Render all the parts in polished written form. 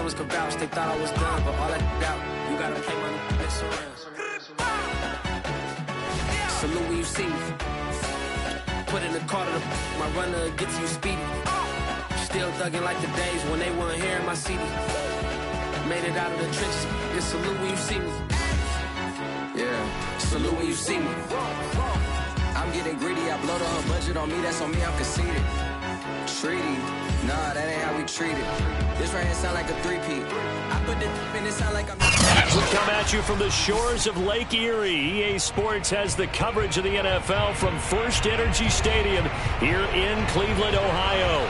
ones could vouch, they thought I was done, but all I doubt, you gotta play my next around. Salute when you see me. Put in the car to my runner gets you speedy. Still thugging like the days when they weren't hearing my CD. Made it out of the trenches. Just salute when you see me. Yeah, salute when you see me. I'm getting greedy. I blow the whole budget on me. That's on me. I'm conceited. Treaty. Nah, that ain't how we treat it. This right here sound like a three-peat. I put this in, it sound like I'm... We come at you from the shores of Lake Erie. EA Sports has the coverage of the NFL from First Energy Stadium here in Cleveland, Ohio.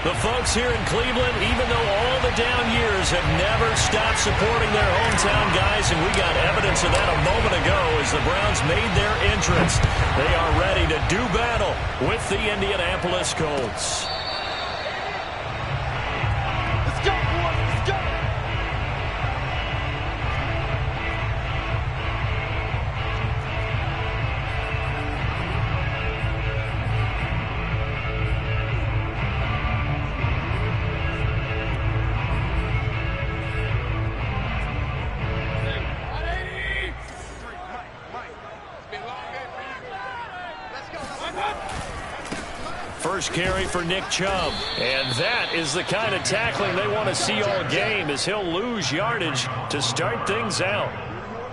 The folks here in Cleveland, even though all the down years, have never stopped supporting their hometown guys, and we got evidence of that a moment ago as the Browns made their entrance. They are ready to do battle with the Indianapolis Colts. First carry for Nick Chubb. And that is the kind of tackling they want to see all game, as he'll lose yardage to start things out.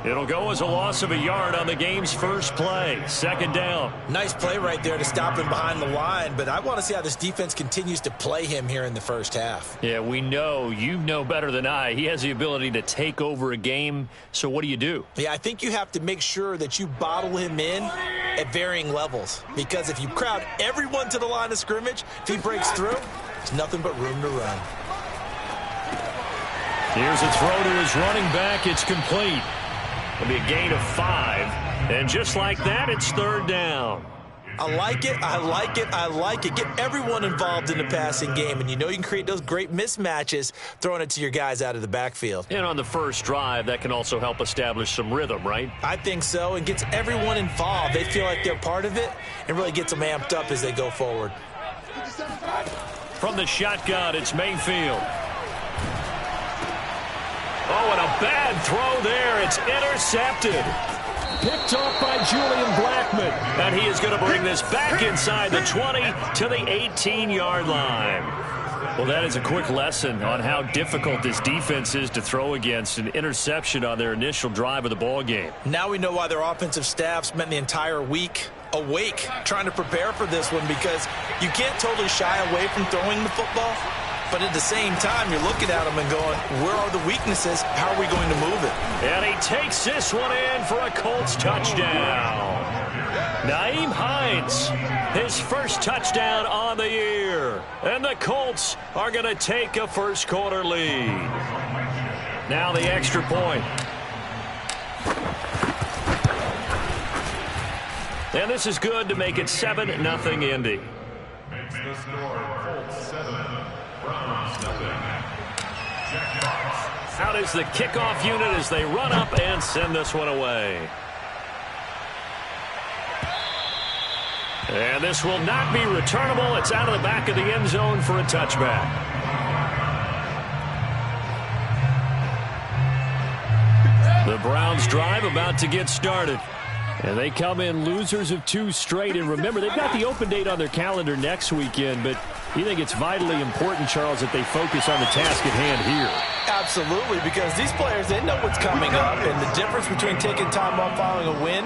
It'll go as a loss of a yard on the game's first play. Second down. Nice play right there to stop him behind the line, but I want to see how this defense continues to play him here in the first half. Yeah, we know. You know better than I. He has the ability to take over a game, so what do? Yeah, I think you have to make sure that you bottle him in at varying levels, because if you crowd everyone to the line of scrimmage, if he breaks through, there's nothing but room to run. Here's a throw to his running back. It's complete. It'll be a gain of 5. And just like that, it's third down. I like it. I like it. I like it. Get everyone involved in the passing game, and you know you can create those great mismatches throwing it to your guys out of the backfield. And on the first drive, that can also help establish some rhythm, right? I think so. It gets everyone involved. They feel like they're part of it and really gets them amped up as they go forward. From the shotgun, it's Mayfield. Oh, and a bad throw there. It's intercepted. Picked off by Julian Blackmon. And he is going to bring this back inside the 20 to the 18-yard line. Well, that is a quick lesson on how difficult this defense is to throw against. An interception on their initial drive of the ball game. Now we know why their offensive staff spent the entire week awake trying to prepare for this one, because you can't totally shy away from throwing the football. But at the same time, you're looking at them and going, where are the weaknesses? How are we going to move it? And he takes this one in for a Colts touchdown. Nyheim Hines, his first touchdown on the year. And the Colts are going to take a first quarter lead. Now the extra point. And this is good to make it 7-0 Indy. Makes the score Colts 7. Out is the kickoff unit as they run up and send this one away. And this will not be returnable. It's out of the back of the end zone for a touchback. The Browns drive about to get started. And they come in losers of 2 straight. And remember, they've got the open date on their calendar next weekend. But you think it's vitally important, Charles, that they focus on the task at hand here? Absolutely, because these players, they know what's coming up. And the difference between taking time off following a win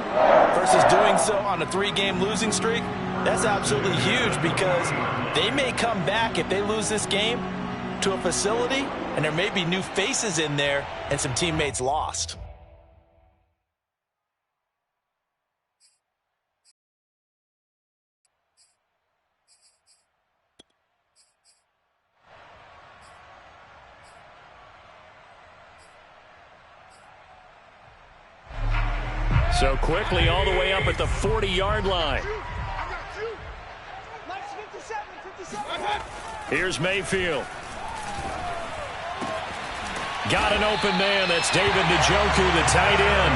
versus doing so on a 3-game losing streak, that's absolutely huge, because they may come back if they lose this game to a facility, and there may be new faces in there and some teammates lost. So quickly all the way up at the 40-yard line. Here's Mayfield. Got an open man. That's David Njoku, the tight end.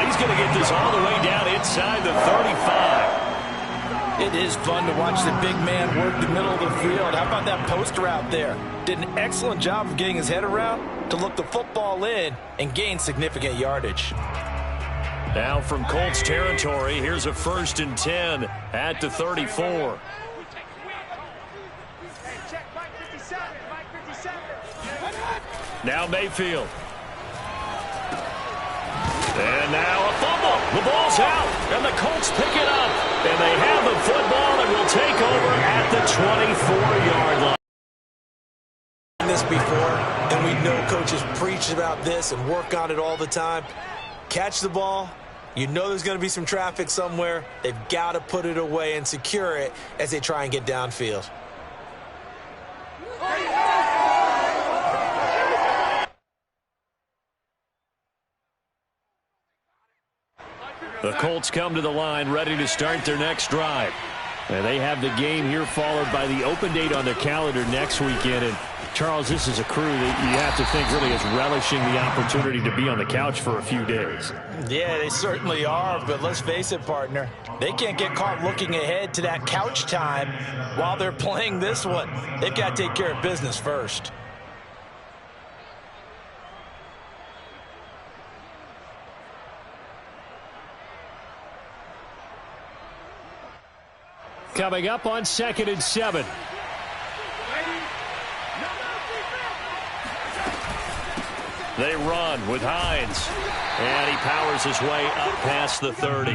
And he's going to get this all the way down inside the 35. It is fun to watch the big man work the middle of the field. How about that poster out there? Did an excellent job of getting his head around to look the football in and gain significant yardage. Now from Colts territory, here's a 1st and 10 at the 34. Now Mayfield. And now a fumble. The ball's out, and the Colts pick it up. And they have the football and will take over at the 24-yard line. This before, and we know coaches preach about this and work on it all the time. Catch the ball. You know there's going to be some traffic somewhere. They've got to put it away and secure it as they try and get downfield. The Colts come to the line ready to start their next drive. And they have the game here followed by the open date on their calendar next weekend. And Charles, this is a crew that you have to think really is relishing the opportunity to be on the couch for a few days. Yeah, they certainly are, but let's face it, partner. They can't get caught looking ahead to that couch time while they're playing this one. They've got to take care of business first. Coming up on 2nd and 7. They run with Hines. And he powers his way up past the 30.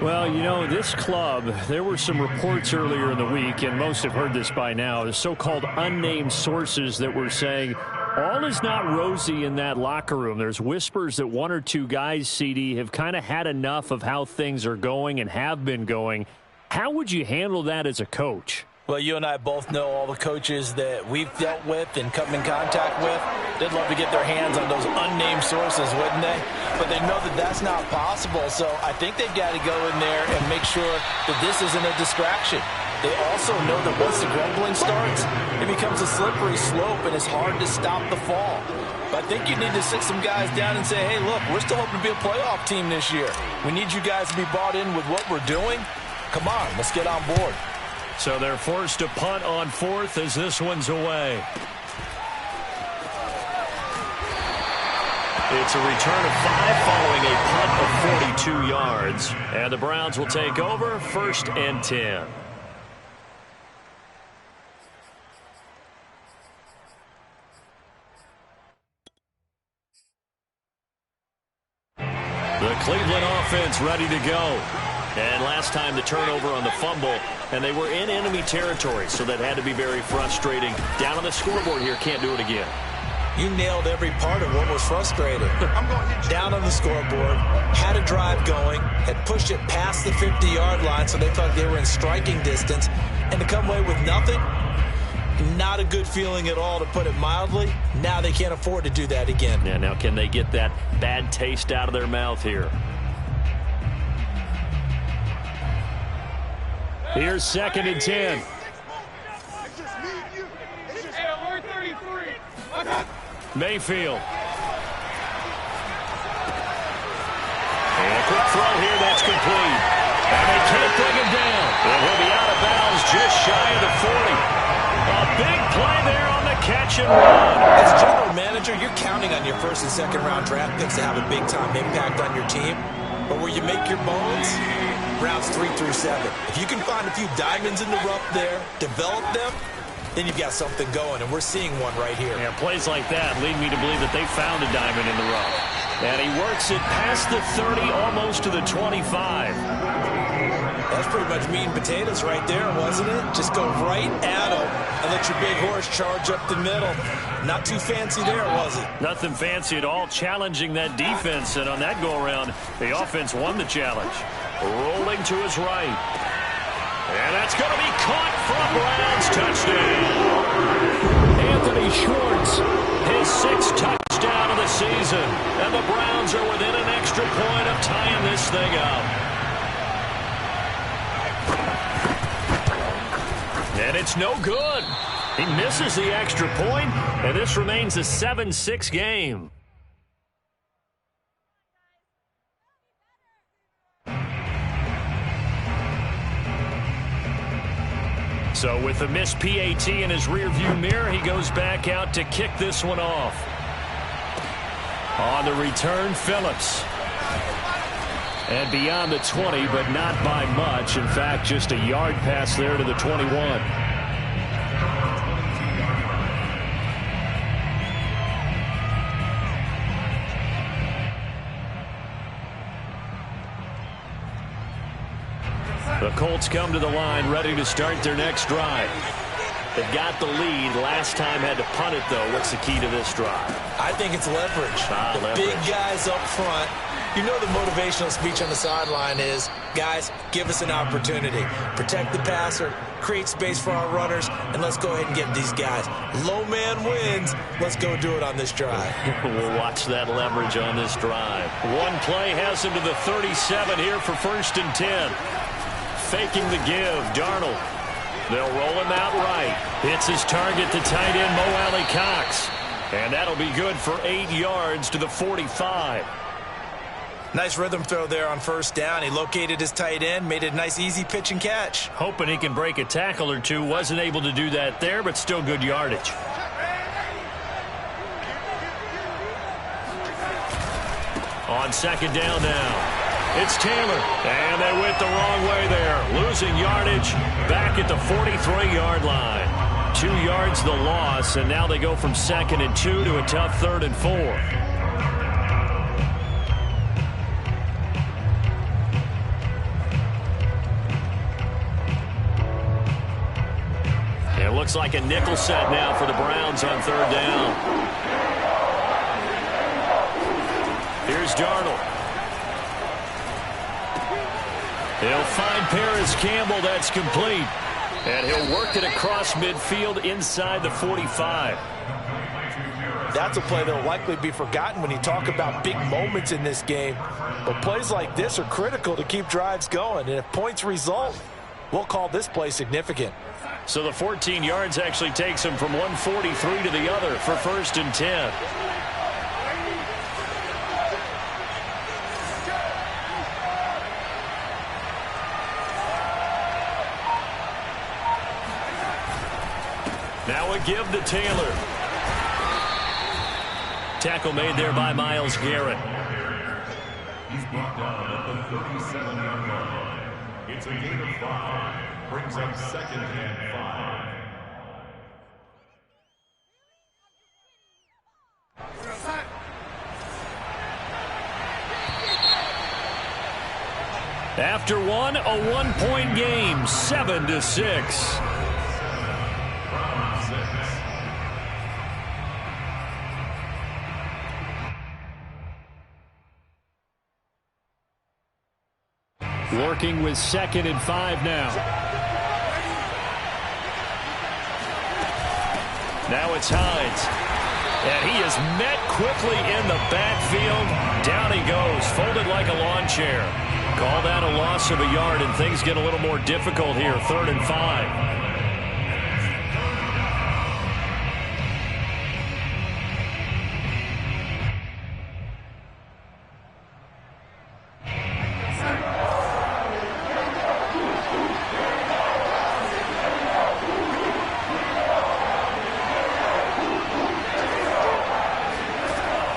Well, you know, this club, there were some reports earlier in the week, and most have heard this by now, the so-called unnamed sources that were saying all is not rosy in that locker room. There's whispers that one or two guys, CD, have kind of had enough of how things are going and have been going. How would you handle that as a coach? Well, you and I both know all the coaches that we've dealt with and come in contact with. They'd love to get their hands on those unnamed sources, wouldn't they? But they know that that's not possible, so I think they've got to go in there and make sure that this isn't a distraction. They also know that once the grumbling starts, it becomes a slippery slope and it's hard to stop the fall. But I think you need to sit some guys down and say, hey, look, we're still hoping to be a playoff team this year. We need you guys to be bought in with what we're doing. Come on, let's get on board. So they're forced to punt on 4th as this one's away. It's a return of 5 following a punt of 42 yards. And the Browns will take over 1st and 10. The Cleveland offense ready to go. And last time the turnover on the fumble, and they were in enemy territory, so that had to be very frustrating. Down on the scoreboard here, can't do it again. You nailed every part of what was frustrating. Down on the scoreboard, had a drive going, had pushed it past the 50-yard line, so they thought they were in striking distance, and to come away with nothing, not a good feeling at all, to put it mildly. Now they can't afford to do that again. Yeah, now can they get that bad taste out of their mouth here? Here's 2nd and 10. Mayfield. And a quick throw here, that's complete. And they can't bring him down. And he'll be out of bounds just shy of the 40. A big play there on the catch and run. As general manager, you're counting on your 1st and 2nd round draft picks to have a big-time impact on your team. But where you make your bones, rounds 3 through 7. If you can find a few diamonds in the rough there, develop them, then you've got something going, and we're seeing one right here. Yeah, plays like that lead me to believe that they found a diamond in the rough. And he works it past the 30, almost to the 25. That's pretty much meat and potatoes right there, wasn't it? Just go right at him and let your big horse charge up the middle. Not too fancy there, was it? Nothing fancy at all, challenging that defense. And on that go-around, the offense won the challenge. Rolling to his right. And that's going to be caught for a Browns touchdown. Anthony Schwartz, his 6th touchdown of the season. And the Browns are within an extra point of tying this thing up. And it's no good. He misses the extra point, and this remains a 7-6 game. So with the missed PAT in his rearview mirror, he goes back out to kick this one off. On the return, Phillips. And beyond the 20, but not by much. In fact, just a yard pass there to the 21. The Colts come to the line, ready to start their next drive. They've got the lead. Last time had to punt it, though. What's the key to this drive? I think it's leverage. Leverage. Big guys up front. You know the motivational speech on the sideline is, guys, give us an opportunity. Protect the passer, create space for our runners, and let's go ahead and get these guys. Low man wins. Let's go do it on this drive. We'll watch that leverage on this drive. One play has him to the 37 here for 1st and 10. Faking the give, Darnold. They'll roll him out right. Hits his target, the tight end, Mo Alley Cox. And that'll be good for 8 yards to the 45. Nice rhythm throw there on 1st down. He located his tight end, made it a nice easy pitch and catch. Hoping he can break a tackle or two. Wasn't able to do that there, but still good yardage. On 2nd down now. It's Taylor, and they went the wrong way there. Losing yardage back at the 43-yard line. 2 yards the loss, and now they go from 2nd and 2 to a tough 3rd and 4. It looks like a nickel set now for the Browns on 3rd down. Here's Darnold. He'll find Paris Campbell. That's complete. And he'll work it across midfield inside the 45. That's a play that will likely be forgotten when you talk about big moments in this game. But plays like this are critical to keep drives going. And if points result, we'll call this play significant. So the 14 yards actually takes him from 143 to the other for 1st and 10. Now a give to Taylor. Tackle made there by Myles Garrett. He's brought down at the 37-yard line. It's a gain of 5. Brings up 2nd and 5. After one, a 1-point game, 7-6. Working with 2nd and 5 now. Now it's Hines. And he is met quickly in the backfield. Down he goes, folded like a lawn chair. Call that a loss of a yard, and things get a little more difficult here. 3rd and 5.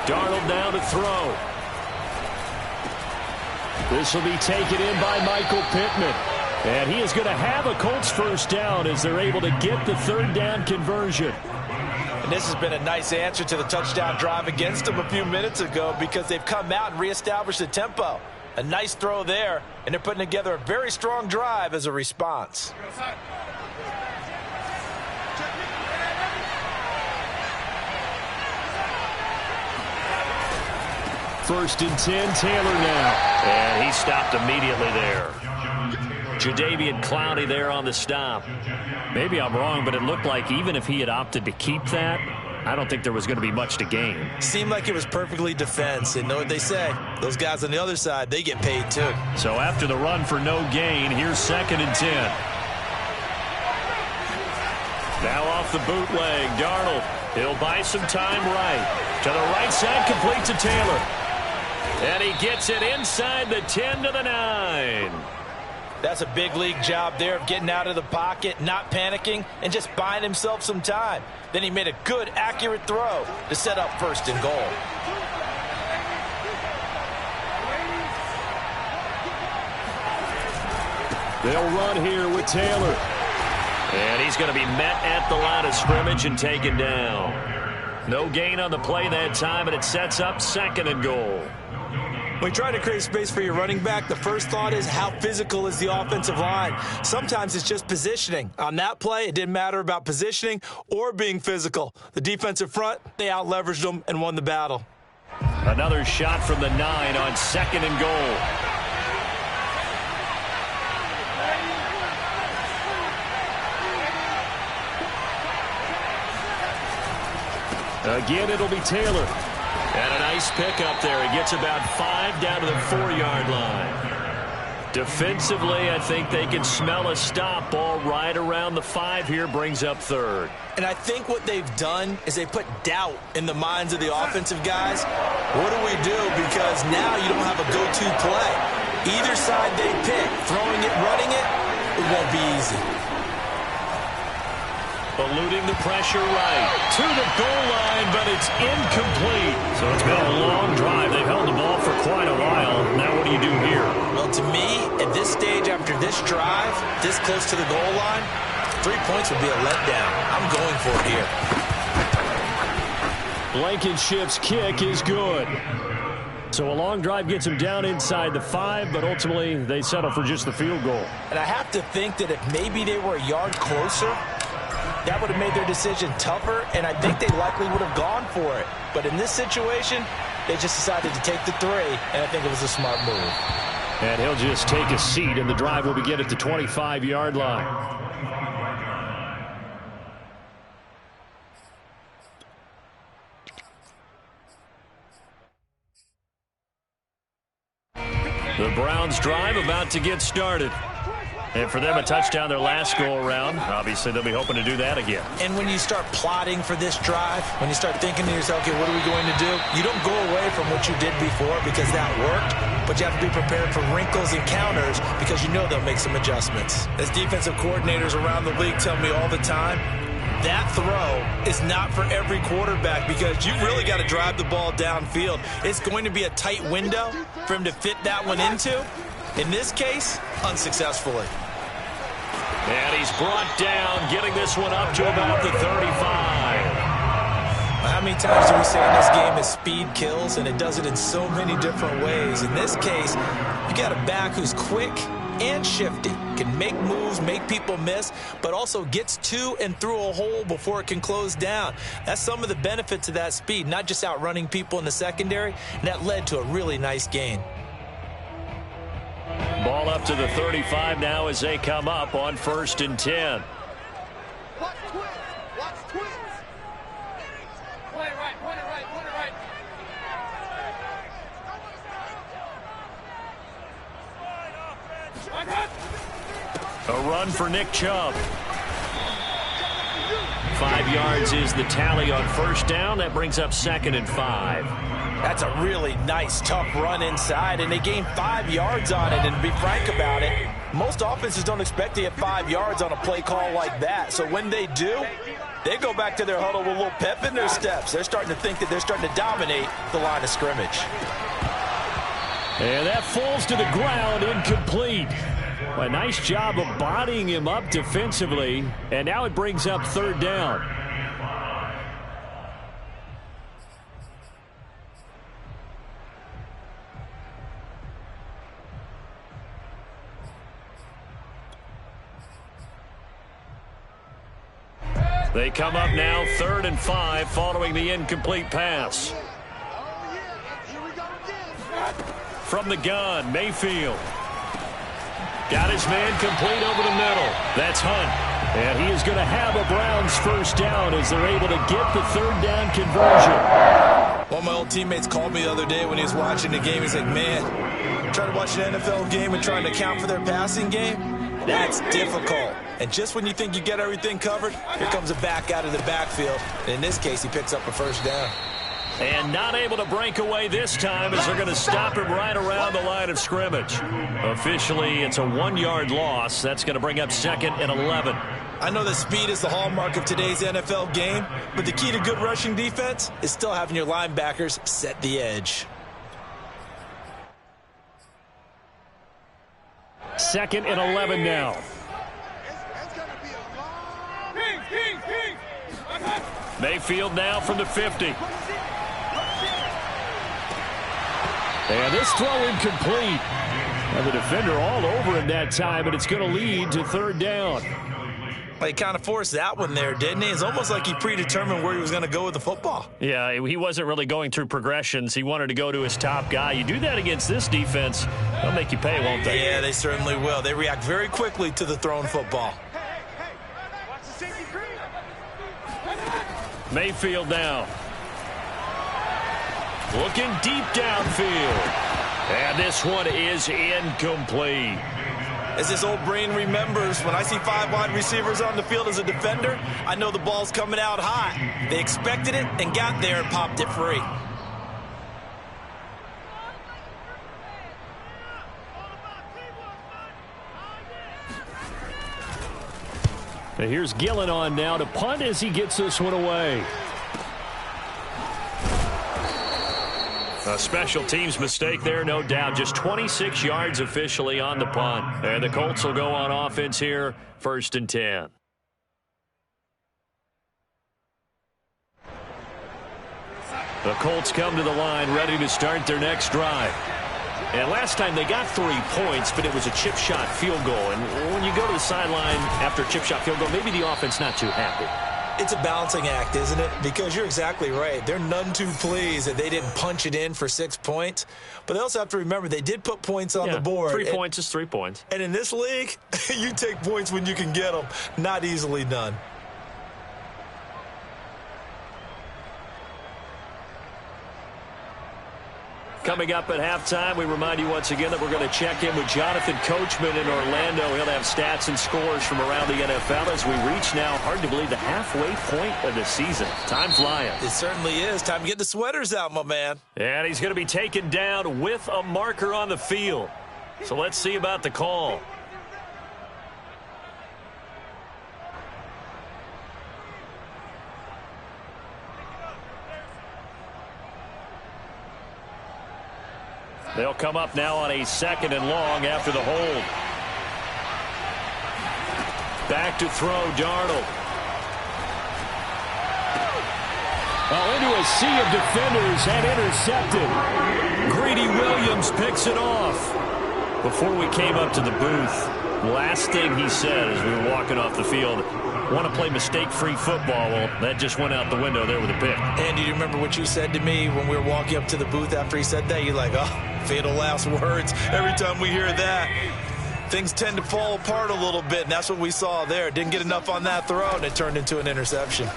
Darnold now to throw. This will be taken in by Michael Pittman. And he is going to have a Colts 1st down as they're able to get the 3rd down conversion. And this has been a nice answer to the touchdown drive against them a few minutes ago because they've come out and reestablished the tempo. A nice throw there, and they're putting together a very strong drive as a response. 1st and 10, Taylor now. And he stopped immediately there. Jadeveon Clowney there on the stop. Maybe I'm wrong, but it looked like even if he had opted to keep that, I don't think there was going to be much to gain. Seemed like it was perfectly defense. And know what they say? Those guys on the other side, they get paid too. So after the run for no gain, here's 2nd and 10. Now off the bootleg, Darnold. He'll buy some time right. To the right side, complete to Taylor. And he gets it inside the 10 to the 9. That's a big league job there of getting out of the pocket, not panicking, and just buying himself some time. Then he made a good, accurate throw to set up 1st and goal. They'll run here with Taylor. And he's going to be met at the line of scrimmage and taken down. No gain on the play that time, and it sets up 2nd and goal. When you try to create space for your running back, the first thought is how physical is the offensive line. Sometimes it's just positioning. On that play, it didn't matter about positioning or being physical. The defensive front, they out-leveraged them and won the battle. Another shot from the 9 on 2nd and goal. Again, it'll be Taylor. And a nice pickup there. He gets about 5 down to the 4-yard line. Defensively, I think they can smell a stop. Ball right around the 5 here, brings up 3rd. And I think what they've done is they put doubt in the minds of the offensive guys. What do we do? Because now you don't have a go-to play. Either side they pick, throwing it, running it, it won't be easy. Eluding the pressure right to the goal line, but it's incomplete. So it's been a long drive. They've held the ball for quite a while. Now what do you do here? Well, to me, at this stage after this drive, this close to the goal line, 3 points would be a letdown. I'm going for it here. Blankenship's kick is good. So a long drive gets him down inside the 5, but ultimately they settle for just the field goal. And I have to think that if maybe they were a yard closer, that would have made their decision tougher, and I think they likely would have gone for it. But in this situation, they just decided to take the 3, and I think it was a smart move. And he'll just take a seat, and the drive will begin at the 25-yard line. The Browns drive about to get started. And for them, a touchdown their last go-around. Obviously, they'll be hoping to do that again. And when you start plotting for this drive, when you start thinking to yourself, okay, what are we going to do? You don't go away from what you did before because that worked, but you have to be prepared for wrinkles and counters because you know they'll make some adjustments. As defensive coordinators around the league tell me all the time, that throw is not for every quarterback because you've really got to drive the ball downfield. It's going to be a tight window for him to fit that one into. In this case, unsuccessfully. And he's brought down, getting this one up to about the 35. How many times do we say in this game that speed kills, and it does it in so many different ways? In this case, you got a back who's quick and shifty, can make moves, make people miss, but also gets to and through a hole before it can close down. That's some of the benefits of that speed, not just outrunning people in the secondary, and that led to a really nice gain. Ball up to the 35 now as they come up on 1st and 10. Watch twins. Watch twins. Point it right. Point it right. Point it right. A run for Nick Chubb. 5 yards is the tally on 1st down. That brings up 2nd and 5. That's a really nice, tough run inside, and they gained 5 yards on it. And to be frank about it, most offenses don't expect to get 5 yards on a play call like that. So when they do, they go back to their huddle with a little pep in their steps. They're starting to think that they're starting to dominate the line of scrimmage. And that falls to the ground, incomplete. A nice job of bodying him up defensively, and now it brings up 3rd down. They come up now 3rd and 5 following the incomplete pass. From the gun, Mayfield. Got his man complete over the middle. That's Hunt. And he is going to have a Browns 1st down as they're able to get the 3rd down conversion. One of my old teammates called me the other day when he was watching the game. He's like, man, trying to watch an NFL game and trying to account for their passing game, that's difficult. And just when you think you get everything covered, here comes a back out of the backfield. And in this case, he picks up a 1st down. And not able to break away this time as they're going to stop him right around the line of scrimmage. Officially, it's a 1-yard loss. That's going to bring up 2nd and 11. I know that speed is the hallmark of today's NFL game, but the key to good rushing defense is still having your linebackers set the edge. 2nd and 11 now. Mayfield now from the 50. And this throw incomplete. And the defender all over him that time, and it's going to lead to 3rd down. Well, he kind of forced that one there, didn't he? It's almost like he predetermined where he was going to go with the football. Yeah, he wasn't really going through progressions. He wanted to go to his top guy. You do that against this defense, they'll make you pay, won't they? Yeah, they certainly will. They react very quickly to the thrown football. Mayfield now. Looking deep downfield. And this one is incomplete. As this old brain remembers, when I see 5 wide receivers on the field as a defender, I know the ball's coming out hot. They expected it and got there and popped it free. And here's Gillen on now to punt as he gets this one away. A special teams mistake there, no doubt. Just 26 yards officially on the punt. And the Colts will go on offense here, 1st and 10. The Colts come to the line, ready to start their next drive. And last time they got 3 points, but it was a chip shot field goal. And when you go to the sideline after a chip shot field goal, maybe the offense not too happy. It's a balancing act, isn't it? Because you're exactly right. They're none too pleased that they didn't punch it in for 6 points. But they also have to remember they did put points on the board. 3 points is 3 points. And in this league, you take points when you can get them. Not easily done. Coming up at halftime, we remind you once again that we're going to check in with Jonathan Coachman in Orlando. He'll have stats and scores from around the NFL as we reach now, hard to believe, the halfway point of the season. Time flying. It certainly is. Time to get the sweaters out, my man. And he's going to be taken down with a marker on the field. So let's see about the call. They'll come up now on a 2nd and long after the hold. Back to throw, Darnold. Into a sea of defenders and intercepted. Greedy Williams picks it off. Before we came up to the booth, last thing he said as we were walking off the field, want to play mistake-free football. Well, that just went out the window there with a pick. And do you remember what you said to me when we were walking up to the booth after he said that? You're like, oh, fatal last words. Every time we hear that, things tend to fall apart a little bit, and that's what we saw there. Didn't get enough on that throw, and it turned into an interception.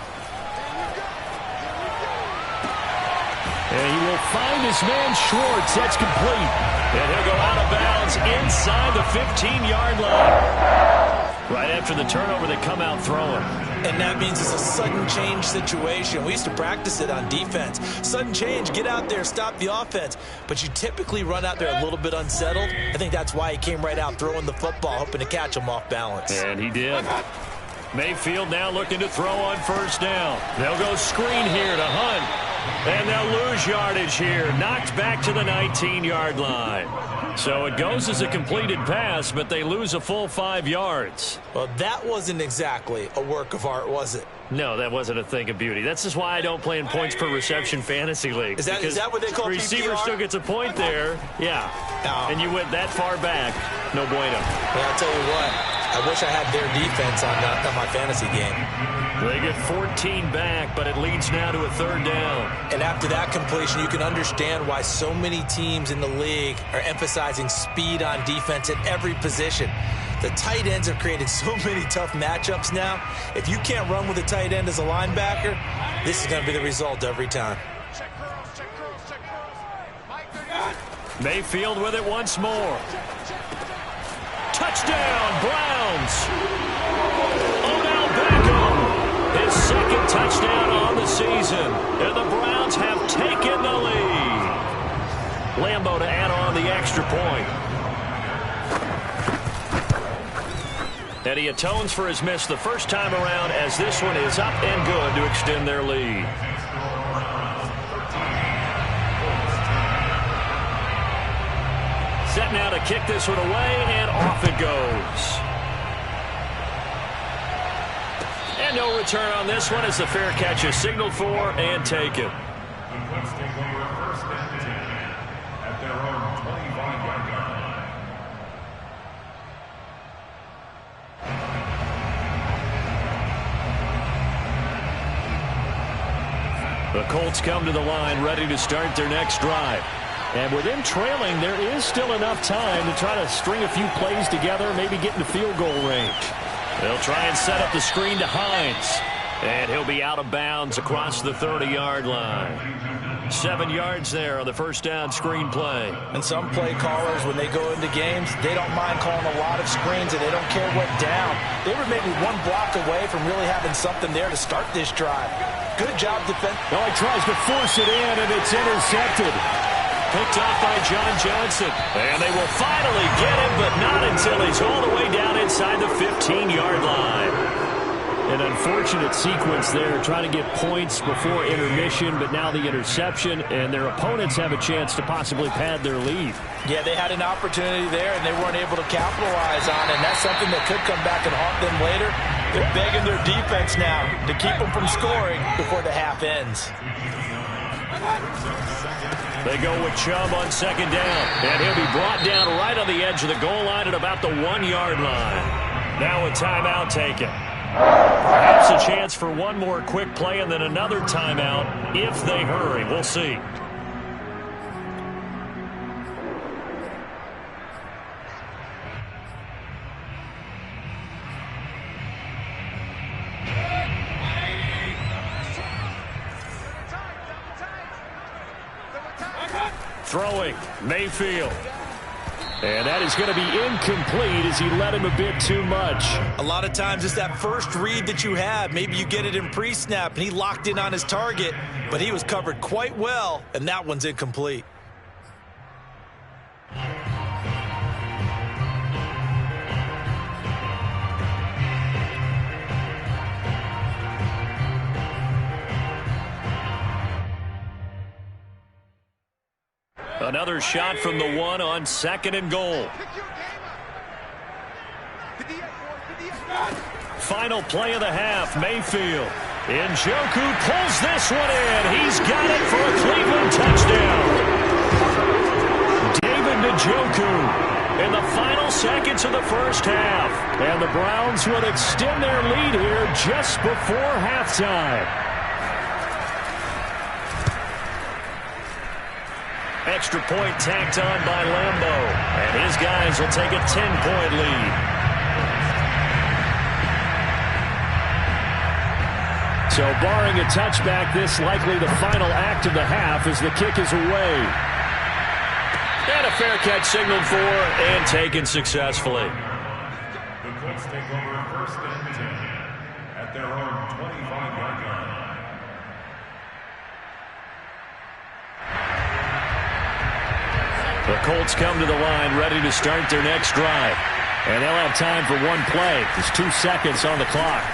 And he will find his man Schwartz. That's complete. And he'll go out of bounds inside the 15-yard line. Right after the turnover, they come out throwing. And that means it's a sudden change situation. We used to practice it on defense. Sudden change, get out there, stop the offense. But you typically run out there a little bit unsettled. I think that's why he came right out throwing the football, hoping to catch him off balance. And he did. Mayfield now looking to throw on 1st down. They'll go screen here to Hunt. And they'll lose yardage here. Knocked back to the 19-yard line. So it goes as a completed pass, but they lose a full 5 yards. Well, that wasn't exactly a work of art, was it? No, that wasn't a thing of beauty. That's just why I don't play in points per reception fantasy leagues. Is that what they call receiver PPR? Still gets a point there. Yeah. No. And you went that far back. No bueno. Well, I'll tell you what. I wish I had their defense on my fantasy game. They get 14 back, but it leads now to a 3rd down. And after that completion, you can understand why so many teams in the league are emphasizing speed on defense at every position. The tight ends have created so many tough matchups now. If you can't run with a tight end as a linebacker, this is going to be the result every time. Mayfield with it once more. Touchdown, Browns. Odell Beckham, his 2nd touchdown on the season. And the Browns have taken Lambo to add on the extra point. And he atones for his miss the first time around as this one is up and good to extend their lead. Set now to kick this one away, and off it goes. And no return on this one as the fair catch is signaled for and taken. Let's take over first and 10 at their own 25-yard line. The Colts come to the line ready to start their next drive. And with them trailing, there is still enough time to try to string a few plays together, maybe get into field goal range. They'll try and set up the screen to Hines. And he'll be out of bounds across the 30-yard line. 7 yards there on the first down screen play. And some play callers, when they go into games, they don't mind calling a lot of screens, and they don't care what down. They were maybe one block away from really having something there to start this drive. Good job defense. Oh, he tries to force it in, and it's intercepted. Picked off by John Johnson. And they will finally get him, but not until he's all the way down inside the 15-yard line. An unfortunate sequence there, trying to get points before intermission, but now the interception, and their opponents have a chance to possibly pad their lead. Yeah, they had an opportunity there, and they weren't able to capitalize on it, and that's something that could come back and haunt them later. They're begging their defense now to keep them from scoring before the half ends. They go with Chubb on second down, and he'll be brought down right on the edge of the goal line at about the 1-yard line. Now a timeout taken. Perhaps a chance for one more quick play and then another timeout if they hurry. We'll see. Throwing, Mayfield. And that is going to be incomplete as he led him a bit too much. A lot of times it's that first read that you have. Maybe you get it in pre-snap, and he locked in on his target, but he was covered quite well, and that one's incomplete. Another shot from the one on second and goal. Final play of the half, Mayfield. Njoku pulls this one in. He's got it for a Cleveland touchdown. David Njoku in the final seconds of the first half. And the Browns will extend their lead here just before halftime. Extra point tacked on by Lambo. And his guys will take a 10-point lead. So barring a touchback, this likely the final act of the half as the kick is away. And a fair catch signaled for and taken successfully. The Colts take over first and 10 at their own 25-yard line. The Colts come to the line ready to start their next drive. And they'll have time for one play. There's 2 seconds on the clock.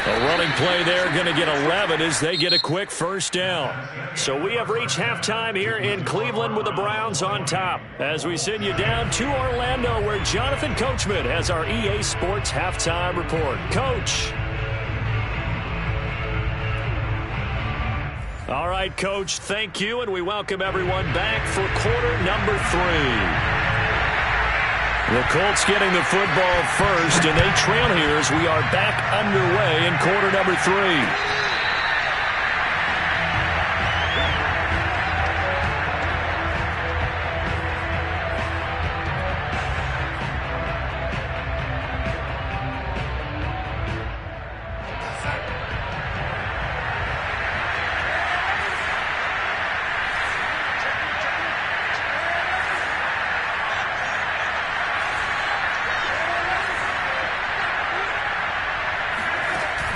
A running play there, going to get 11 as they get a quick first down. So we have reached halftime here in Cleveland with the Browns on top. As we send you down to Orlando where Jonathan Coachman has our EA Sports halftime report. Coach. All right, Coach, thank you, and we welcome everyone back for quarter number 3. The Colts getting the football first, and they trail here as we are back underway in quarter number 3.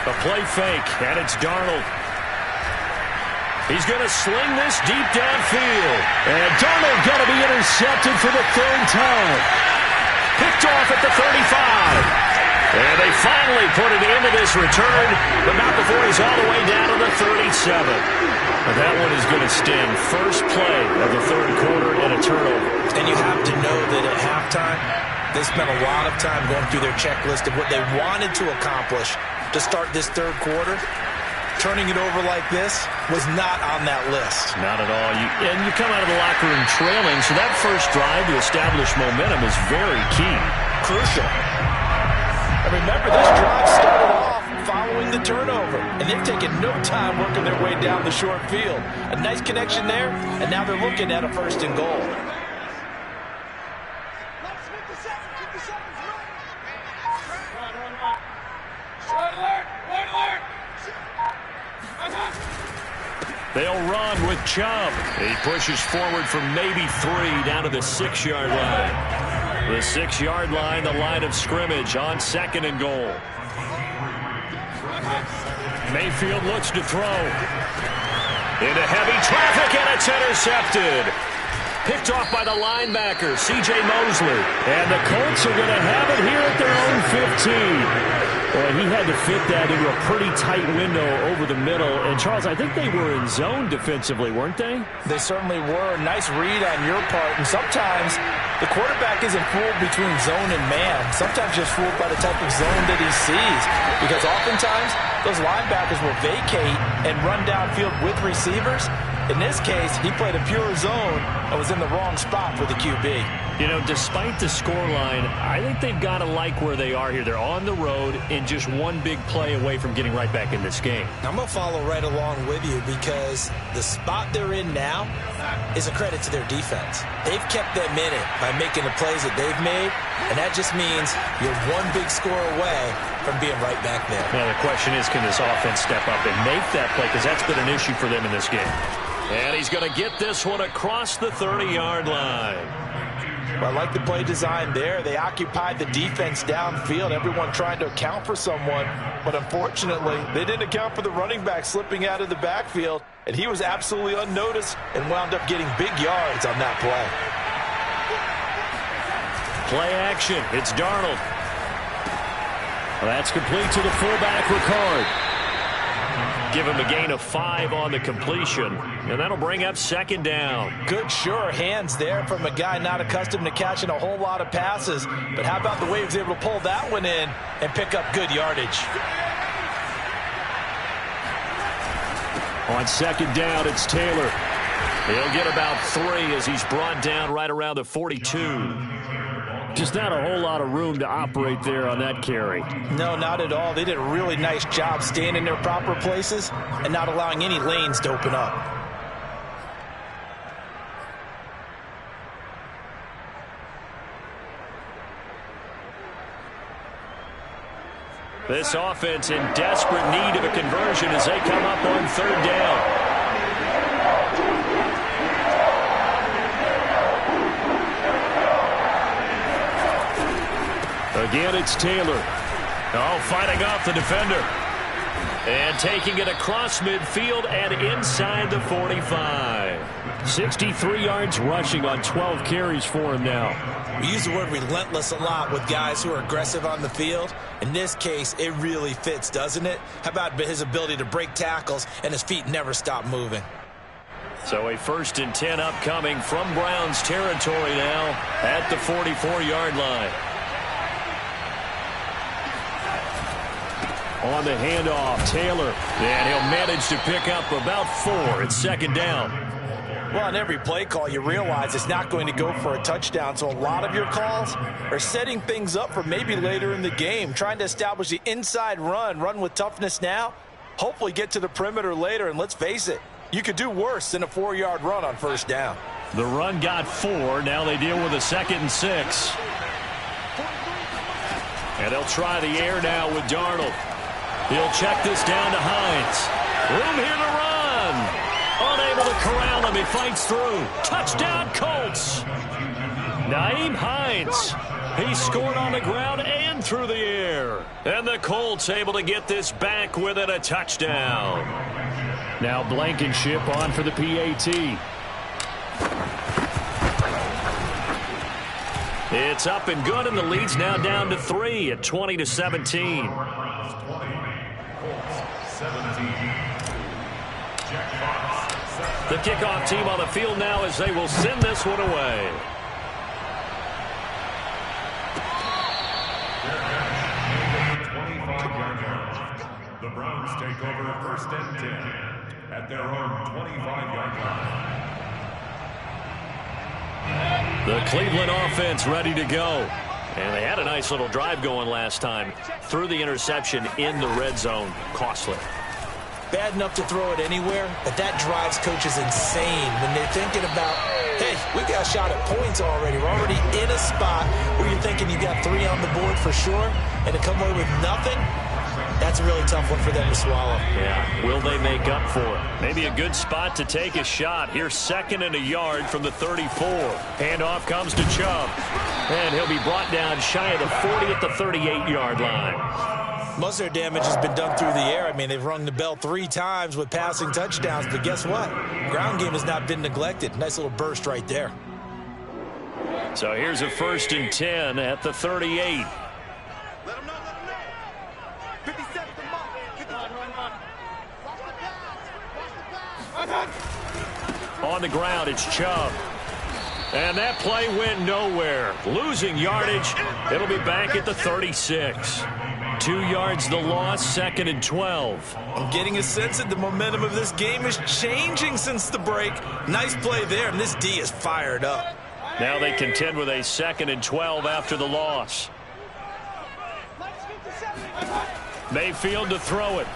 A play fake, and it's Darnold. He's going to sling this deep downfield. And Darnold going to be intercepted for the third time. Picked off at the 35. And they finally put it into this return, but not before he's all the way down to the 37. But that one is going to sting. First play of the third quarter and a turnover. And you have to know that at halftime, they spent a lot of time going through their checklist of what they wanted to accomplish to start this third quarter. Turning it over like this was not on that list. Not at all. And you come out of the locker room trailing, so that first drive to establish momentum is very key. Crucial. And remember, this drive started off following the turnover, and they've taken no time working their way down the short field. A nice connection there, and now they're looking at a first and goal. They'll run with Chubb. He pushes forward from maybe 3 down to the 6-yard line. The 6-yard line, the line of scrimmage on second and goal. Mayfield looks to throw. Into heavy traffic, and it's intercepted. Picked off by the linebacker, C.J. Mosley. And the Colts are going to have it here at their own 15. Boy, he had to fit that into a pretty tight window over the middle. And, Charles, I think they were in zone defensively, weren't they? They certainly were. Nice read on your part. And sometimes the quarterback isn't fooled between zone and man. Sometimes just fooled by the type of zone that he sees. Because oftentimes those linebackers will vacate and run downfield with receivers. In this case, he played a pure zone and was in the wrong spot for the QB. You know, despite the scoreline, I think they've got to like where they are here. They're on the road and just one big play away from getting right back in this game. I'm going to follow right along with you because the spot they're in now is a credit to their defense. They've kept them in it by making the plays that they've made, and that just means you're one big score away from being right back there. Now, the question is, can this offense step up and make that play? Because that's been an issue for them in this game. And he's going to get this one across the 30-yard line. Well, I like the play design there. They occupied the defense downfield, everyone trying to account for someone. But unfortunately, they didn't account for the running back slipping out of the backfield. And he was absolutely unnoticed and wound up getting big yards on that play. Play action. It's Darnold. Well, that's complete to the fullback, Ricard. Give him a gain of 5 on the completion, and that'll bring up second down. Good, sure hands there from a guy not accustomed to catching a whole lot of passes. But how about the way he was able to pull that one in and pick up good yardage? On second down, it's Taylor. He'll get about 3 as he's brought down right around the 42. Just not a whole lot of room to operate there on that carry. No, not at all. They did a really nice job staying in their proper places and not allowing any lanes to open up. This offense in desperate need of a conversion as they come up on third down. Again, it's Taylor. Oh, fighting off the defender. And taking it across midfield and inside the 45. 63 yards rushing on 12 carries for him now. We use the word relentless a lot with guys who are aggressive on the field. In this case, it really fits, doesn't it? How about his ability to break tackles and his feet never stop moving? So a 1st and 10 upcoming from Browns territory now at the 44-yard line. On the handoff, Taylor, and he'll manage to pick up about 4. It's second down. Well, on every play call, you realize it's not going to go for a touchdown, so a lot of your calls are setting things up for maybe later in the game, trying to establish the inside run with toughness now, hopefully get to the perimeter later, and let's face it, you could do worse than a 4-yard run on first down. The run got 4. Now they deal with a 2nd and 6. And they'll try the air now with Darnold. He'll check this down to Hines. Room here to run. Unable to corral him. He fights through. Touchdown, Colts. Nyheim Hines. He scored on the ground and through the air. And the Colts able to get this back within a touchdown. Now Blankenship on for the PAT. It's up and good, and the lead's now down to 3 at 20-17. The kickoff team on the field now as they will send this one away. The Browns take over first and 10 at their own 25-yard line. The Cleveland offense ready to go. And they had a nice little drive going last time. Threw the interception in the red zone. Costly. Bad enough to throw it anywhere, but that drives coaches insane when they're thinking about, hey, we got a shot at points already. We're already in a spot where you're thinking you got 3 on the board for sure, and to come away with nothing, that's a really tough one for them to swallow. Yeah, will they make up for it? Maybe a good spot to take a shot. Here's 2nd and a yard from the 34. Handoff comes to Chubb, and he'll be brought down shy of the 40 at the 38-yard line. Most of their damage has been done through the air. I mean, they've rung the bell 3 times with passing touchdowns, but guess what? Ground game has not been neglected. Nice little burst right there. So here's a 1st and 10 at the 38. Let him know, 57 the mark. Watch the pass. On the ground, it's Chubb. And that play went nowhere. Losing yardage. It'll be back at the 36. 2 yards the loss, 2nd and 12. I'm getting a sense that the momentum of this game is changing since the break. Nice play there, and this D is fired up. Now they contend with a 2nd and 12 after the loss. Mayfield to throw it.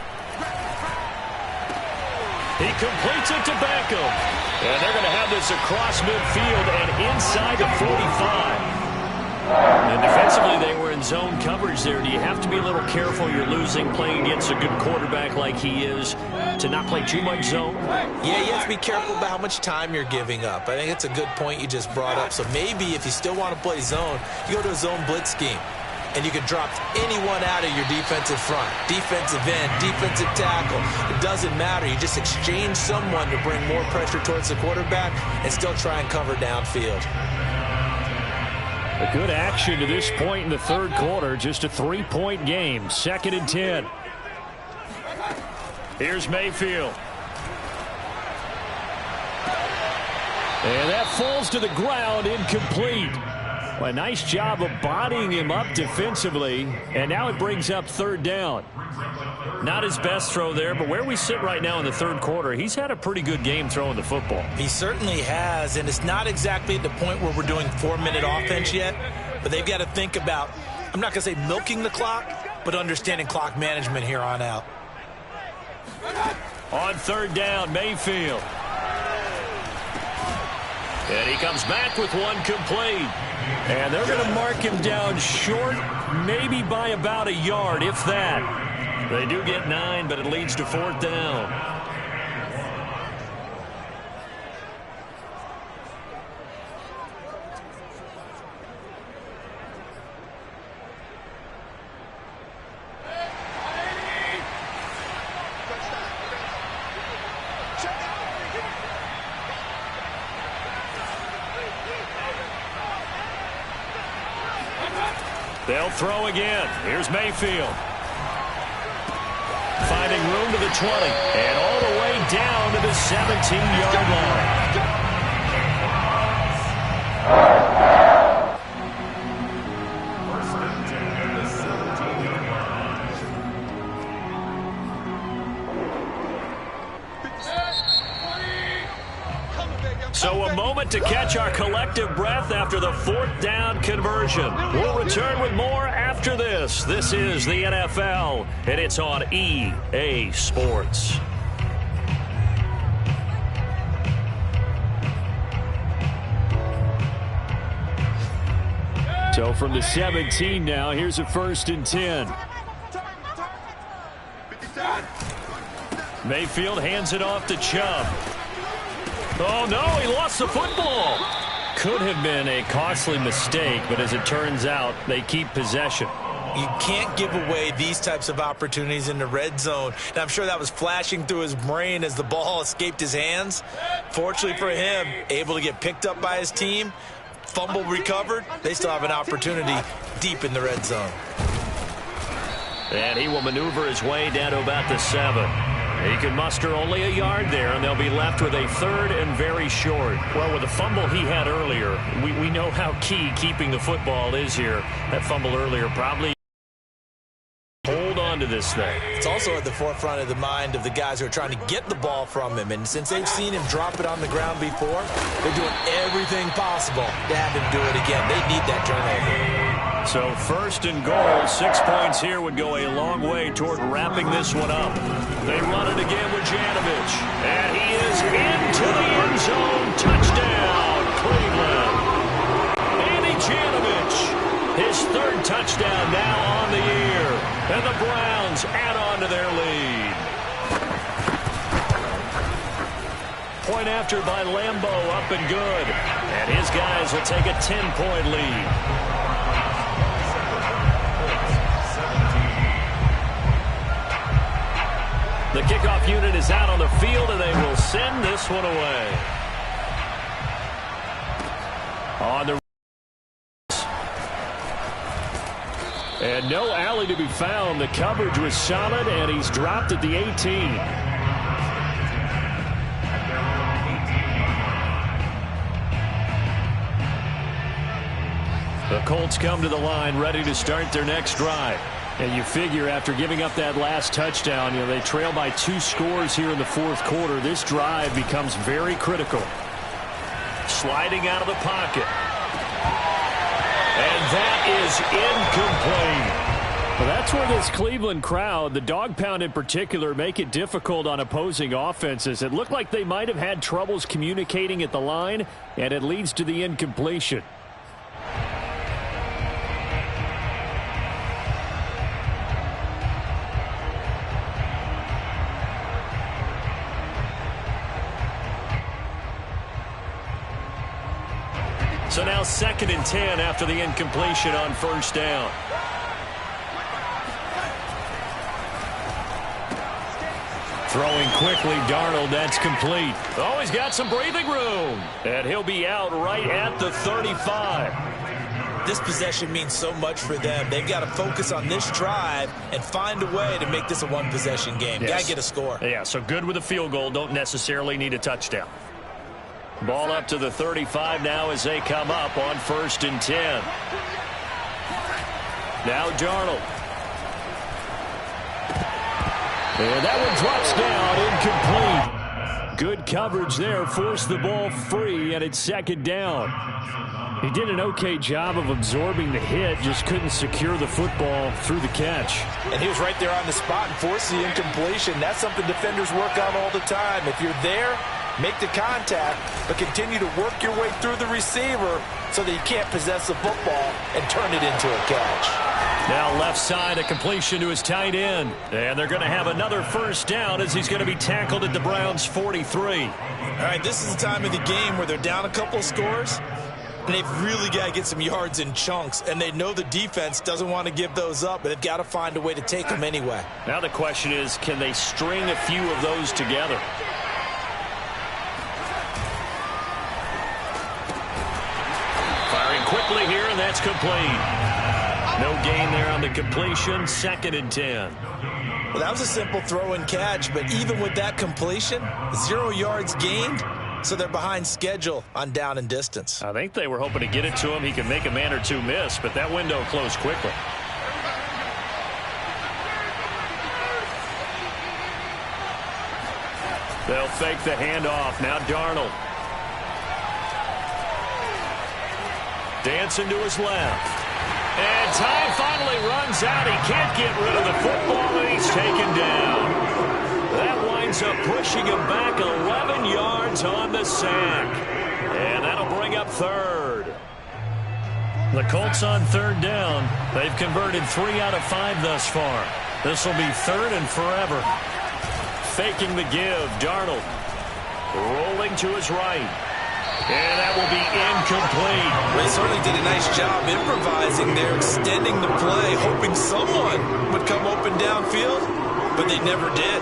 He completes it to Beckham. And they're going to have this across midfield and inside the 45. And defensively, they were in zone coverage there. Do you have to be a little careful? You're losing, playing against a good quarterback like he is, to not play too much zone? Yeah, you have to be careful about how much time you're giving up. I think it's a good point you just brought up. So maybe if you still want to play zone, you go to a zone blitz scheme. And you can drop anyone out of your defensive front, defensive end, defensive tackle. It doesn't matter. You just exchange someone to bring more pressure towards the quarterback and still try and cover downfield. A good action to this point in the 3rd quarter. Just a 3-point game. 2nd and 10. Here's Mayfield. And that falls to the ground, incomplete. Well, a nice job of bodying him up defensively, and now it brings up 3rd down. Not his best throw there, but where we sit right now in the 3rd quarter, he's had a pretty good game throwing the football. He certainly has, and it's not exactly at the point where we're doing 4-minute offense yet, but they've got to think about, I'm not going to say milking the clock, but understanding clock management here on out. On 3rd down, Mayfield. And he comes back with one complete. And they're going to mark him down short, maybe by about a yard, if that. They do get 9, but it leads to 4th down. They'll throw again. Here's Mayfield. Finding room to the 20. And all the way down to the 17-yard line. First and 10 at the 17-yard line. So a moment to catch our collective breath after the 4th down conversion. We'll return with more after this. This is the NFL, and it's on EA Sports. So from the 17 now, here's a 1st and 10. Mayfield hands it off to Chubb. Oh, no, he lost the football. Could have been a costly mistake, but as it turns out, they keep possession. You can't give away these types of opportunities in the red zone. And I'm sure that was flashing through his brain as the ball escaped his hands. Fortunately for him, able to get picked up by his team, fumble recovered. They still have an opportunity deep in the red zone. And he will maneuver his way down to about the 7. He can muster only a yard there, and they'll be left with a 3rd and very short. Well, with the fumble he had earlier, we know how key keeping the football is here. That fumble earlier probably hold on to this thing. It's also at the forefront of the mind of the guys who are trying to get the ball from him. And since they've seen him drop it on the ground before, they're doing everything possible to have him do it again. They need that turnover. So 1st and goal, 6 points here would go a long way toward wrapping this one up. They run it again with Janovich. And he is into the end zone. Touchdown, Cleveland. Andy Janovich, his 3rd touchdown now on the year. And the Browns add on to their lead. Point after by Lambeau, up and good. And his guys will take a 10-point lead. The kickoff unit is out on the field, and they will send this one away. On the and no alley to be found. The coverage was solid, and he's dropped at the 18. The Colts come to the line, ready to start their next drive. And you figure after giving up that last touchdown, they trail by 2 scores here in the 4th quarter. This drive becomes very critical. Sliding out of the pocket. And that is incomplete. Well, that's where this Cleveland crowd, the dog pound in particular, make it difficult on opposing offenses. It looked like they might have had troubles communicating at the line, and it leads to the incompletion. So now 2nd and 10 after the incompletion on 1st down. Throwing quickly, Darnold, that's complete. Oh, he's got some breathing room. And he'll be out right at the 35. This possession means so much for them. They've got to focus on this drive and find a way to make this a one-possession game. Yes. Got to get a score. Yeah, so good with a field goal. Don't necessarily need a touchdown. Ball up to the 35 now as they come up on 1st and 10. Now Darnold. And that one drops down, incomplete. Good coverage there, forced the ball free, and it's 2nd down. He did an okay job of absorbing the hit, just couldn't secure the football through the catch. And he was right there on the spot and forced the incompletion. That's something defenders work on all the time. If you're there, make the contact, but continue to work your way through the receiver so that you can't possess the football and turn it into a catch. Now left side, a completion to his tight end. And they're going to have another 1st down as he's going to be tackled at the Browns' 43. All right, this is the time of the game where they're down a couple scores, and they've really got to get some yards in chunks, and they know the defense doesn't want to give those up, but they've got to find a way to take them anyway. Now the question is, can they string a few of those together? Firing quickly here, and that's complete. No gain there on the completion, 2nd and 10. Well, that was a simple throw and catch, but even with that completion, 0 yards gained, so they're behind schedule on down and distance. I think they were hoping to get it to him. He could make a man or two miss, but that window closed quickly. They'll fake the handoff. Now Darnold. Dancing to his left. And time finally runs out. He can't get rid of the football, and he's taken down. That winds up pushing him back 11 yards on the sack. And that'll bring up 3rd. The Colts on 3rd down. They've converted 3 out of 5 thus far. This will be 3rd and forever. Faking the give, Darnold. Rolling to his right. And that will be incomplete. Well, they certainly did a nice job improvising there, extending the play, hoping someone would come open downfield, but they never did.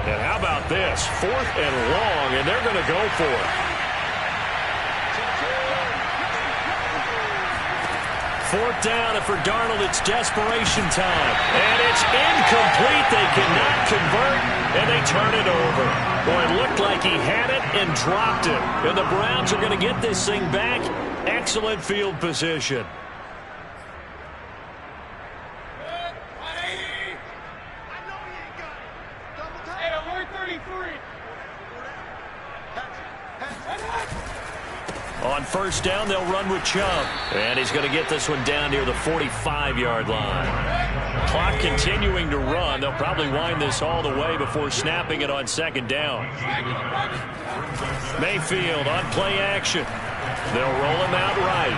And how about this? 4th and long, and they're going to go for it. 4th down, and for Darnold, it's desperation time. And it's incomplete. They cannot convert, and they turn it over. Boy, it looked like he had it and dropped it. And the Browns are going to get this thing back. Excellent field position. On 1st down, they'll run with Chubb. And he's going to get this one down near the 45-yard line. Clock continuing to run. They'll probably wind this all the way before snapping it on 2nd down. Mayfield on play action. They'll roll him out right.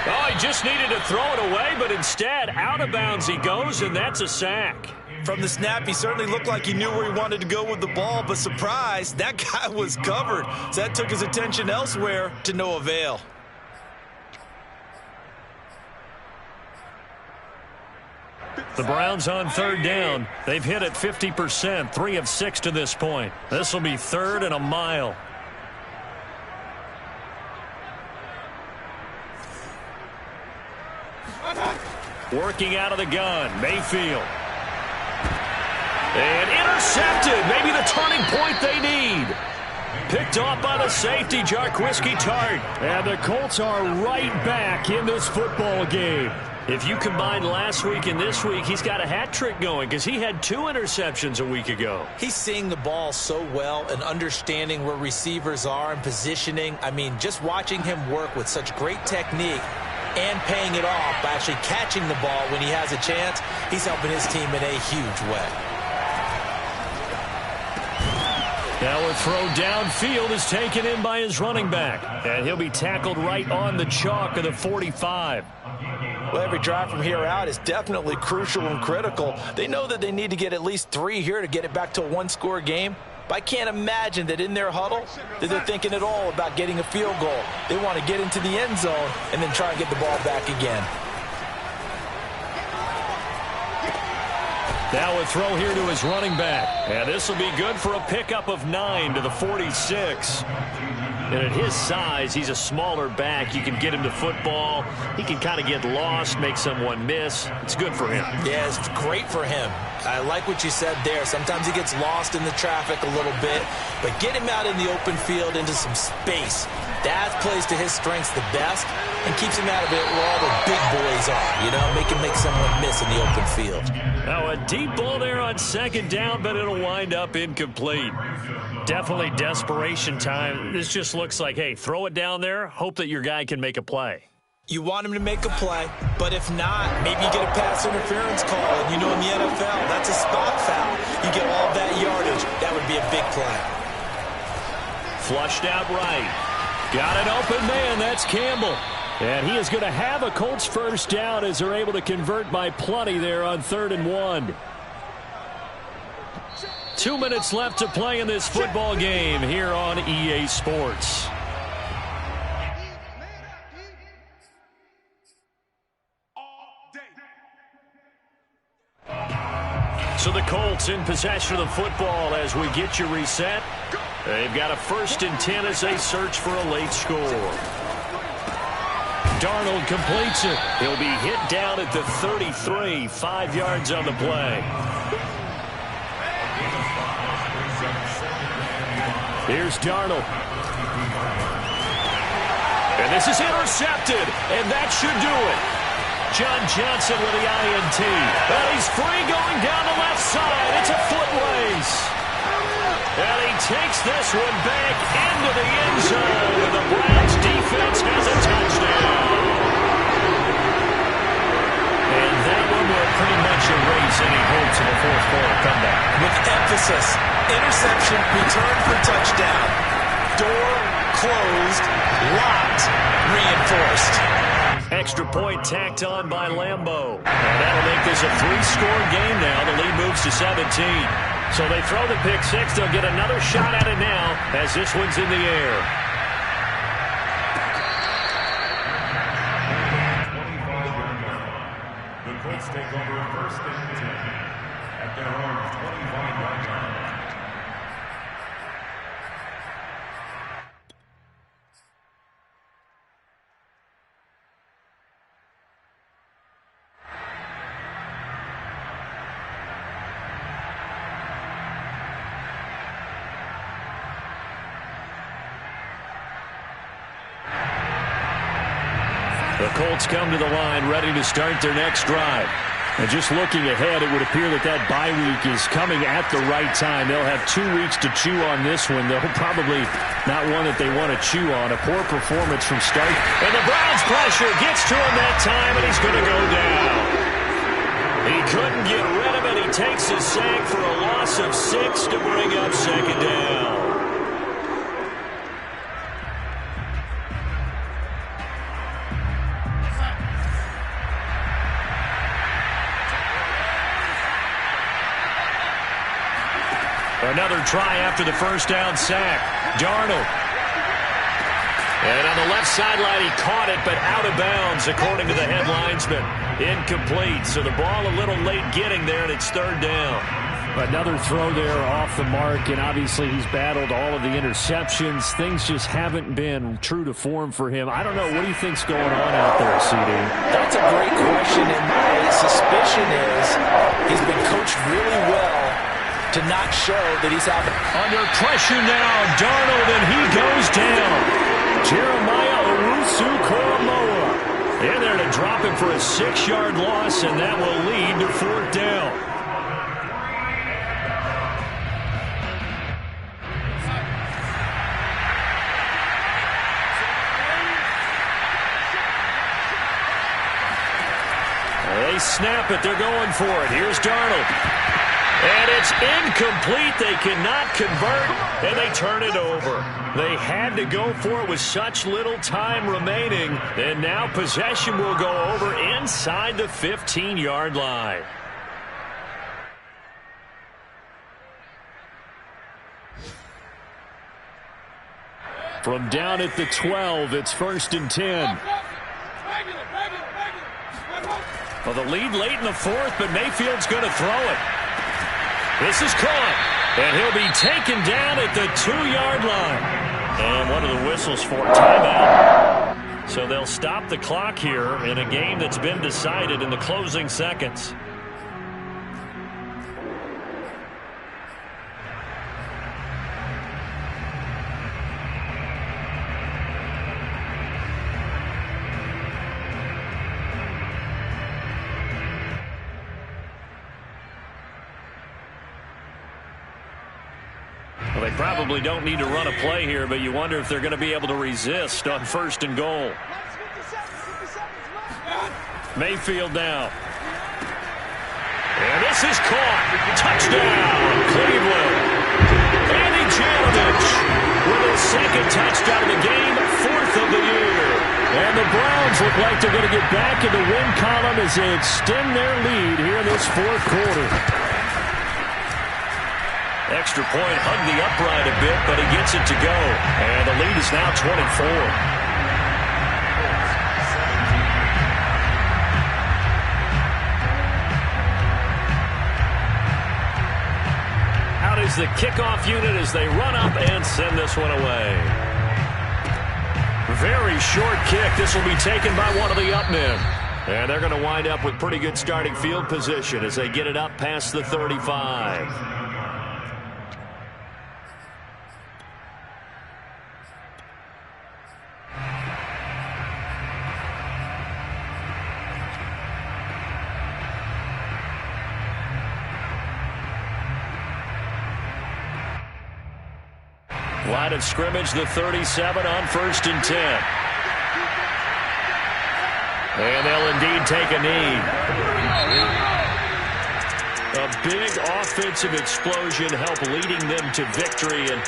Oh, he just needed to throw it away, but instead, out of bounds he goes, and that's a sack. From the snap, he certainly looked like he knew where he wanted to go with the ball, but surprise, that guy was covered. So that took his attention elsewhere to no avail. The Browns on 3rd down. They've hit it 50%, 3 of 6 to this point. This will be 3rd and a mile. Working out of the gun, Mayfield. And intercepted. Maybe the turning point they need. Picked off by the safety, Jarquiski Tart. And the Colts are right back in this football game. If you combine last week and this week, he's got a hat trick going because he had 2 interceptions a week ago. He's seeing the ball so well and understanding where receivers are and positioning. I mean, just watching him work with such great technique and paying it off by actually catching the ball when he has a chance, he's helping his team in a huge way. Now a throw downfield is taken in by his running back. And he'll be tackled right on the chalk of the 45. Well, every drive from here out is definitely crucial and critical. They know that they need to get at least 3 here to get it back to a 1-score game. But I can't imagine that in their huddle that they're thinking at all about getting a field goal. They want to get into the end zone and then try and get the ball back again. Now a throw here to his running back. And this will be good for a pickup of 9 to the 46. And at his size, he's a smaller back. You can get him to football. He can kind of get lost, make someone miss. It's good for him. Yeah, it's great for him. I like what you said there. Sometimes he gets lost in the traffic a little bit. But get him out in the open field into some space. That plays to his strengths the best and keeps him out of it where all the big boys are. You know, make someone miss in the open field. Now a deep ball there on 2nd down, but it'll wind up incomplete. Definitely desperation time. This just looks like, hey, throw it down there, hope that your guy can make a play. You want him to make a play, but if not, maybe you get a pass interference call. And you know in the NFL, that's a spot foul. You get all that yardage. That would be a big play. Flushed out right. Got an open man. That's Campbell. And he is going to have a Colts 1st down as they're able to convert by plenty there on 3rd and 1. 2 minutes left to play in this football game here on EA Sports. So the Colts in possession of the football as we get you reset. They've got a 1st and 10 as they search for a late score. Darnold completes it. He'll be hit down at the 33, 5 yards on the play. Here's Darnold. And this is intercepted, and that should do it. John Johnson with the INT. And he's free going down the left side. It's a foot race. And he takes this one back into the end zone. And the Browns defense has a touchdown. And that one will pretty much erase any hopes of a 4th-quarter comeback. With emphasis, interception, return for touchdown. Door closed, locked, reinforced. Extra point tacked on by Lambeau. And that'll make this a 3-score game now. The lead moves yards to 17. So they throw the pick six. They'll get another shot at it now as this one's in the air. 25-yard line. The Colts take over first and 10 at their own 25-yard line. The Colts come to the line ready to start their next drive. And just looking ahead, it would appear that that bye week is coming at the right time. They'll have 2 weeks to chew on this one. They'll probably not one that they want to chew on. A poor performance from start. And the Browns pressure gets to him that time, and he's going to go down. He couldn't get rid of it. He takes his sack for a loss of 6 to bring up second down. Another try after the first down sack. Darnold. And on the left sideline, he caught it, but out of bounds, according to the head linesman. Incomplete. So the ball a little late getting there, and it's third down. Another throw there off the mark, and obviously he's battled all of the interceptions. Things just haven't been true to form for him. I don't know. What do you think's going on out there, CD? That's a great question, and my suspicion is he's been coached really well to not show that he's having. Under pressure now, Darnold, and he goes down. Jeremiah Owusu-Koramoah in there to drop him for a 6-yard loss, and that will lead to fourth down. They snap it. They're going for it. Here's Darnold. And it's incomplete. They cannot convert, and they turn it over. They had to go for it with such little time remaining, and now possession will go over inside the 15-yard line. From down at the 12, it's first and 10. Well, the lead late in the fourth, but Mayfield's going to throw it. This is caught, and he'll be taken down at the 2-yard line. And one of the whistles for timeout. So they'll stop the clock here in a game that's been decided in the closing seconds. Well, they probably don't need to run a play here, but you wonder if they're going to be able to resist on first and goal. Mayfield now. And this is caught. Touchdown, Cleveland. Andy Janovich with his second touchdown of the game, 4th of the year. And the Browns look like they're going to get back in the win column as they extend their lead here in this fourth quarter. Extra point hugged the upright a bit, but he gets it to go. And the lead is now 24. Out is the kickoff unit as they run up and send this one away. Very short kick. This will be taken by one of the up men. And they're going to wind up with pretty good starting field position as they get it up past the 35. Line of scrimmage, the 37 on first and 10. And they'll indeed take a knee. A big offensive explosion helped leading them to victory. And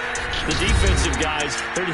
the defensive guys, they're just